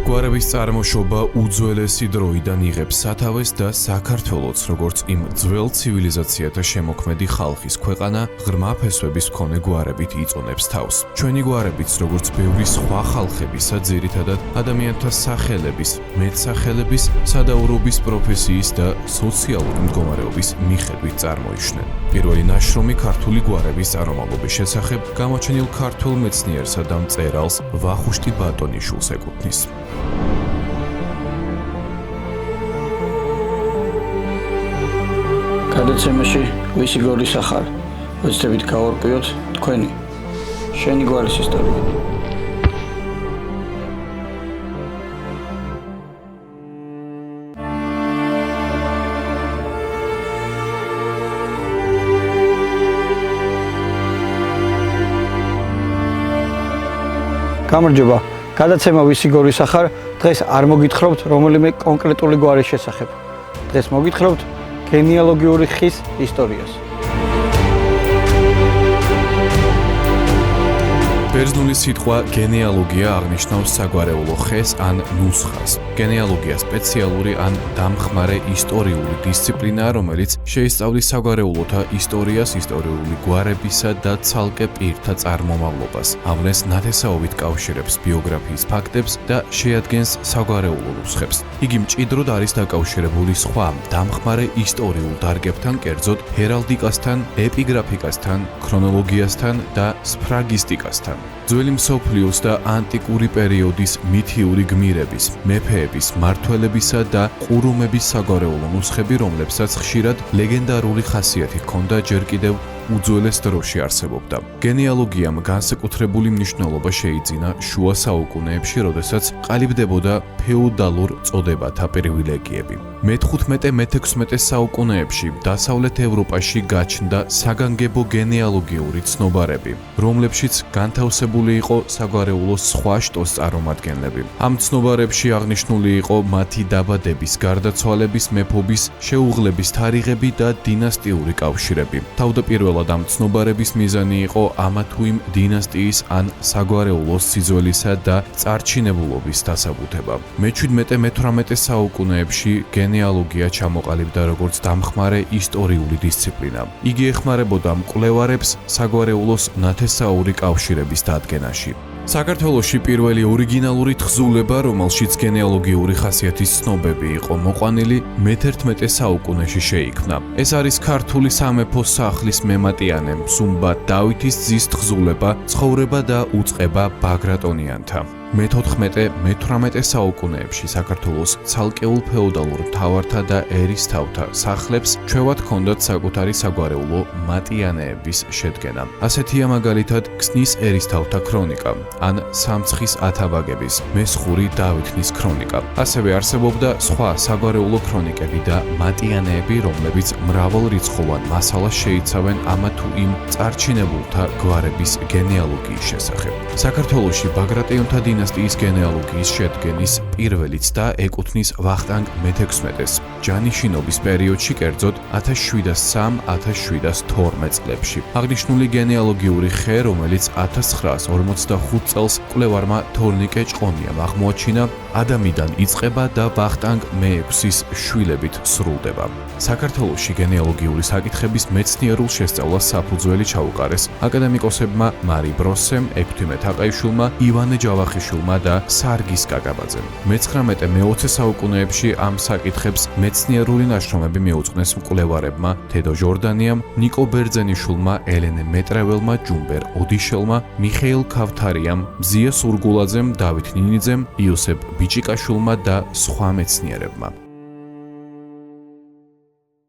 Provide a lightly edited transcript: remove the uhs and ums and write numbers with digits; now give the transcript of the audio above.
გვარების წარმოშობა უძველესი დროიდან იღებს სათავეს და საქართველოც, როგორც იმ ძველ ცივილიზაციათა შემოქმედი ხალხის ქვეყანა, ღრმა ფესვების მქონე გვარებით იწონებს თავს. ჩვენი გვარებიც, როგორც ბევრი სხვა ხალხებისა, ძირითადად ადამიანთა სახელების, მეტსახელების, სადაურობის პროფესიის და სოციალური მდგომარეობის მიხედვით წარმოიშნენ. პირველი ნაშრომი ქართული გვარების წარმომავლობის შესახებ გამოჩენილ ქართულ მეცნიერსა და მწერალს ვახუშტი ბატონიშვილს ეკუთვნის. გადაცემაში ვისი გვარის ახალ ვეცდებით გავარკვიოთ თქვენი შენი გვარის ისტორია. გამარჯობა. გადაცემა ვისი გვარის ახალ დღეს არ მოგითხრობთ რომელიმე კონკრეტული გვარის შესახებ. დღეს მოგითხრობთ გენეალოგიური ხის ისტორიას. ბერძნული სიტყვა გენეალოგია აღნიშნავს საგვარეულო ხეს ან ნუსხას. გენეალოგია სპეციალური ან დამხმარე ისტორიული დისციპლინაა, რომელიც შეისწავლის საგვარეულოთა ისტორიას, ისტორიული გვარებისა და ცალკე პირთა წარმომავლობას, ავნეს ნათესაობით კავშირებს ბიოგრაფიის ფაქტებს და შეადგენს საგვარეულო ნუსხებს. იგი მჭიდროდ არის დაკავშირებული სხვა დამხმარე ისტორიულ დარგებთან, კერძოდ ჰერალდიკასთან, ეპიგრაფიკასთან, ქრონოლოგიასთან და სფრაგისტიკასთან. ძველი მსოფლიოს და ანტიკური პერიოდის მითიური გმირების, მეფეების, მმართველებისა და ყურუმების საგვარეულო ნუსხები, რომლებსაც ხშირად ლეგენდარული ხასიათი ჰქონდა, ჯერ კიდევ უძველეს დროში არსებობდა. გენეალოგიამ განსაკუთრებული მნიშვნელობა შეიძინა შუა საუკუნეებში, როდესაც ყალიბდებოდა ფეოდალურ წოდებათა პრივილეგიები. მე-15-მე-16 საუკუნეებში დასავლეთ ევროპაში გაჩნდა საგანგებო გენეალოგიური ცნობარები, რომლებშიც განთავსებული იყო საგვარეულოს სხვა შტოს წარმომადგენლები. ამ ცნობარებში აღნიშნული იყო მათი დაბადების, გარდაცვალების, მეფობის, შეუღლების თარიღები და დინასტიური კავშირები. თავდაპირველად ამ ცნობარების მიზანი იყო ამა თუ იმ დინასტიის ან საგვარეულოს სიძველისა და წარჩინებულობის დასაბუთება. მე-17-მე-18 საუკუნეებში გენეალოგია ჩამოყალიბდა როგორც დამხმარე ისტორიული დისციპლინა. იგი ეხმარებოდა მკვლევარებს საგვარეულოს ნათესაური კავშირების დადგენაში. საქართველოში პირველი ორიგინალური თხზულება, რომელშიც გენეალოგიური ხასიათის ცნობები იყო მოყვანილი, მე-11 საუკუნეში შეიქმნა. ეს არის ქართული სამეფო სახლის მემატიანე მსუმბა დავითის ძის თხზულება ცხოვრება და უწყება ბაგრატონიანთა. მე-14-მე-18 საუკუნეებში საქართველოს ცალკეულ ფეოდალურ მთავართა და ერისთავთა სახლებს ჩვევად ჰქონდათ საკუთარი საგვარეულო მატიანეების შედგენა. ასეთია მაგალითად ქსნის ერისთავთა ქრონიკა, ან სამცხის ათაბაგების მესხური დავითნის ქრონიკა. ასევე არსებობდა სხვა საგვარეულო ქრონიკები და მატიანეები, რომლებიც მრავალრიცხოვან მასალას შეიცავენ ამა თუ იმ წარჩინებულთა გვარების გენეალოგიის შესახებ. საქართველოში ბაგრატიონთა დინასტიის გენეალოგიის შედგენის პირველი ცდა ეკუთვნის ვახტანგ მე-16-ს, ჯანიშინობის პერიოდში, კერძოდ 1703-1712 წლებში. აღნიშნული გენეალოგიური ხე, რომელიც 1945 წელს მკვლევარმა თორნიკე ჭყონიამ აღმოაჩინა, ადამიდან იწყება და ვახტანგ მე-6-ის შვილებით სრულდება. საქართველოში გენეალოგიური საკითხების მეცნიერულ შესწავლას საფუძველი ჩაუყარეს აკადემიკოსებმა მარი ბროსემ, ექვთიმე თაყაიშვილმა, ივანე ჯავახიშვილმა და სარგის კაკაბაძემ. მე-19-მე-20 საუკუნეებში ამ საკითხებს მეცნიერული ნაშრომები მიუძღნეს მკვლევარებმა თედო ჟორდანიამ, ნიკო ბერძენიშვილმა, ელენე მეტრეველმა, ჯუმბერ ოდიშელმა, მიხეილ ქავთარიამ, მზია სურგულაძემ, დავით ნინიძემ, იოსებ ბიჭიკაშვილმა და სხვა მეცნიერებმა.